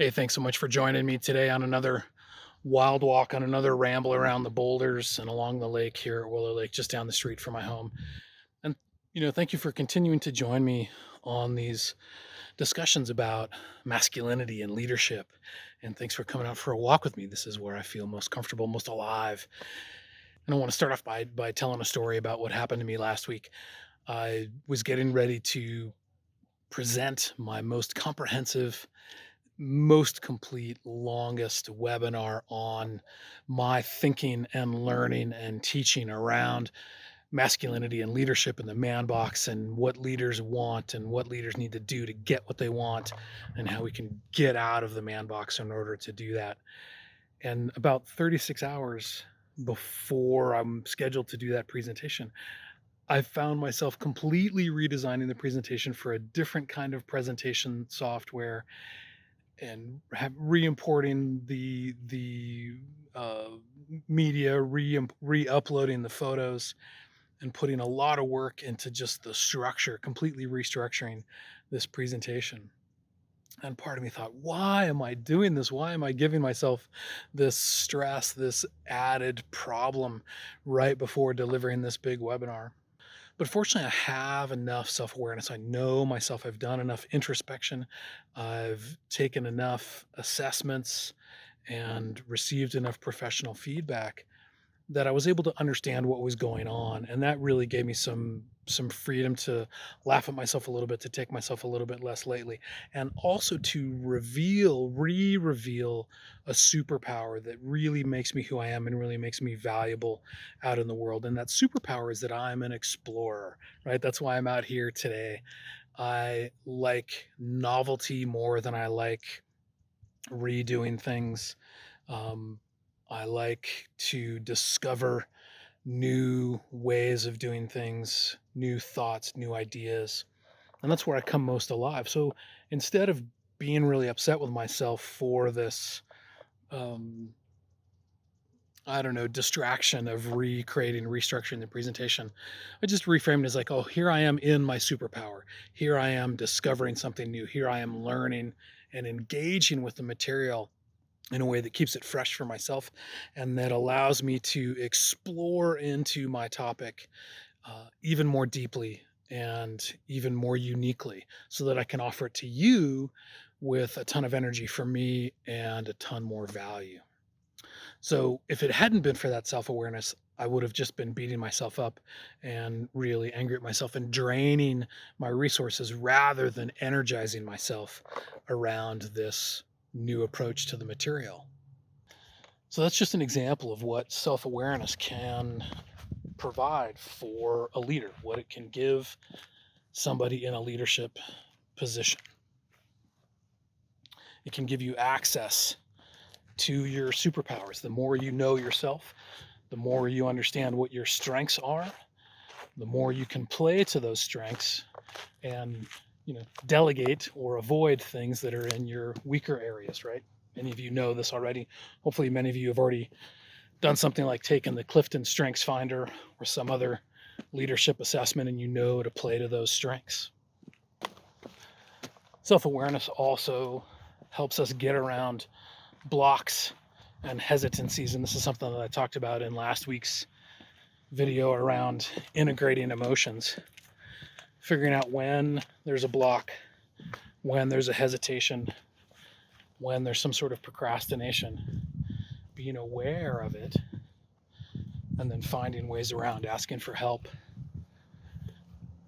Hey, thanks so much for joining me today on another wild walk, on another ramble around the boulders and along the lake here at Willow Lake, just down the street from my home. And, thank you for continuing to join me on these discussions about masculinity and leadership. And thanks for coming out for a walk with me. This is where I feel most comfortable, most alive. And I want to start off by telling a story about what happened to me last week. I was getting ready to present my most comprehensive, most complete, longest webinar on my thinking and learning and teaching around masculinity and leadership in the man box, and what leaders want and what leaders need to do to get what they want, and how we can get out of the man box in order to do that. And about 36 hours before I'm scheduled to do that presentation, I found myself completely redesigning the presentation for a different kind of presentation software, and re-importing the media, re-uploading the photos, and putting a lot of work into just the structure, completely restructuring this presentation. And part of me thought, why am I doing this? Why am I giving myself this stress, this added problem right before delivering this big webinar? But fortunately, I have enough self awareness. I know myself. I've done enough introspection. I've taken enough assessments and received enough professional feedback that I was able to understand what was going on. And that really gave me some freedom to laugh at myself a little bit, to take myself a little bit less lately, and also to reveal a superpower that really makes me who I am and really makes me valuable out in the world. And that superpower is that I'm an explorer, right? That's why I'm out here today. I like novelty more than I like redoing things. Um, I like to discover new ways of doing things, new thoughts, new ideas. And that's where I come most alive. So instead of being really upset with myself for this, um, I don't know, distraction of recreating, restructuring the presentation, I just reframed it as like, oh, here I am in my superpower. Here I am discovering something new. Here I am learning and engaging with the material in a way that keeps it fresh for myself and that allows me to explore into my topic even more deeply and even more uniquely, so that I can offer it to you with a ton of energy for me and a ton more value. So if it hadn't been for that self-awareness, I would have just been beating myself up and really angry at myself and draining my resources rather than energizing myself around this new approach to the material. So that's just an example of what self awareness can provide for a leader, what it can give somebody in a leadership position. It can give you access to your superpowers. The more you know yourself, the more you understand what your strengths are, the more you can play to those strengths and delegate or avoid things that are in your weaker areas, right? Many of you know this already. Hopefully many of you have already done something like taken the Clifton Strengths Finder or some other leadership assessment, and you know to play to those strengths. Self-awareness also helps us get around blocks and hesitancies, and this is something that I talked about in last week's video around integrating emotions, figuring out when there's a block, when there's a hesitation, when there's some sort of procrastination, being aware of it, and then finding ways around, asking for help,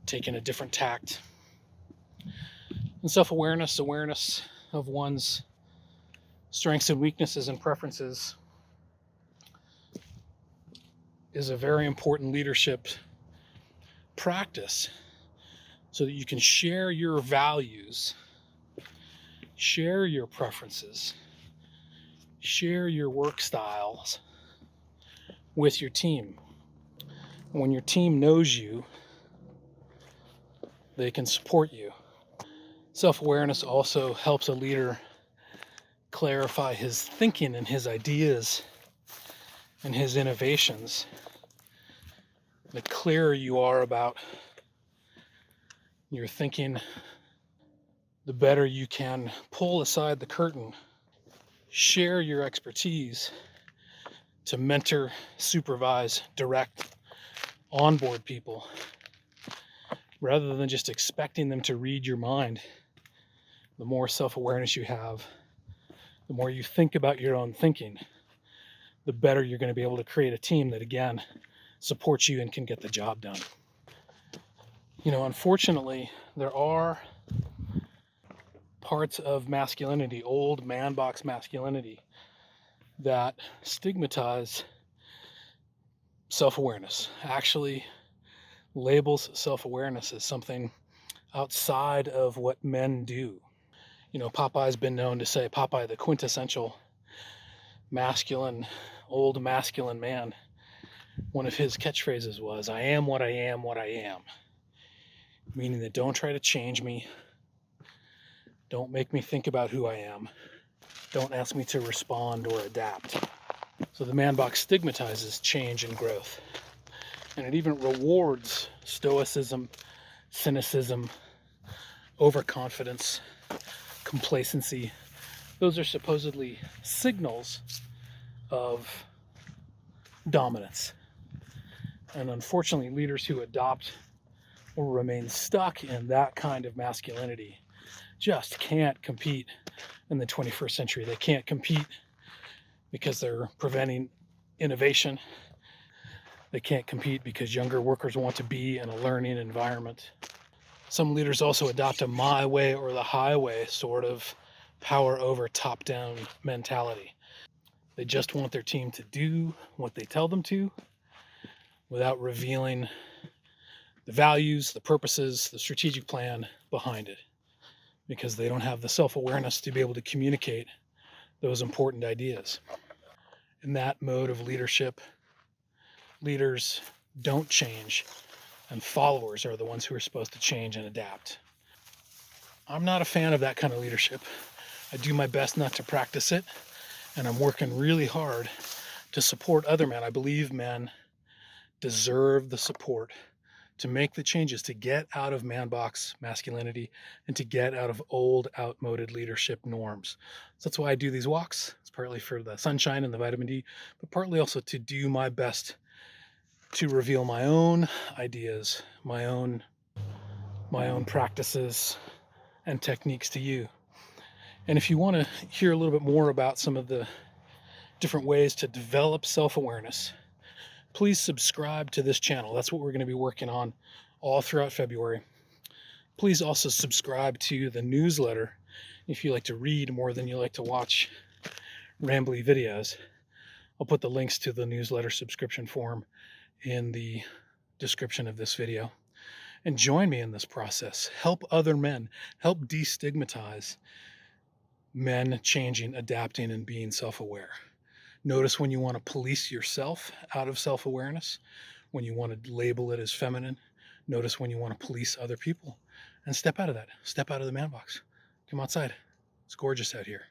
taking a different tact. And self-awareness, awareness of one's strengths and weaknesses and preferences is a very important leadership practice, so that you can share your values, share your preferences, share your work styles with your team. When your team knows you, they can support you. Self-awareness also helps a leader clarify his thinking and his ideas and his innovations. The clearer you are about your thinking, the better you can pull aside the curtain, share your expertise to mentor, supervise, direct, onboard people, rather than just expecting them to read your mind. The more self-awareness you have, the more you think about your own thinking, the better you're going to be able to create a team that, again, supports you and can get the job done. Unfortunately, there are parts of masculinity, old man box masculinity, that stigmatize self-awareness, actually labels self-awareness as something outside of what men do. Popeye's been known to say, Popeye, the quintessential masculine, old masculine man, one of his catchphrases was, I am what I am, what I am. Meaning that don't try to change me. Don't make me think about who I am. Don't ask me to respond or adapt. So the man box stigmatizes change and growth. And it even rewards stoicism, cynicism, overconfidence, complacency. Those are supposedly signals of dominance. And unfortunately, leaders who adopt or remain stuck in that kind of masculinity just can't compete in the 21st century. They can't compete because they're preventing innovation. They can't compete because younger workers want to be in a learning environment. Some leaders also adopt a my way or the highway sort of power over top-down mentality. They just want their team to do what they tell them to without revealing the values, the purposes, the strategic plan behind it, because they don't have the self-awareness to be able to communicate those important ideas. In that mode of leadership, leaders don't change, and followers are the ones who are supposed to change and adapt. I'm not a fan of that kind of leadership. I do my best not to practice it, and I'm working really hard to support other men. I believe men deserve the support to make the changes, to get out of man box masculinity and to get out of old, outmoded leadership norms. So that's why I do these walks. It's partly for the sunshine and the vitamin D, but partly also to do my best to reveal my own ideas, my own practices and techniques to you. And if you want to hear a little bit more about some of the different ways to develop self-awareness, please subscribe to this channel. That's what we're going to be working on all throughout February. Please also subscribe to the newsletter if you like to read more than you like to watch rambly videos. I'll put the links to the newsletter subscription form in the description of this video. And join me in this process. Help other men. Help destigmatize men changing, adapting, and being self-aware. Notice when you want to police yourself out of self-awareness, when you want to label it as feminine. Notice when you want to police other people, and step out of that. Step out of the man box. Come outside. It's gorgeous out here.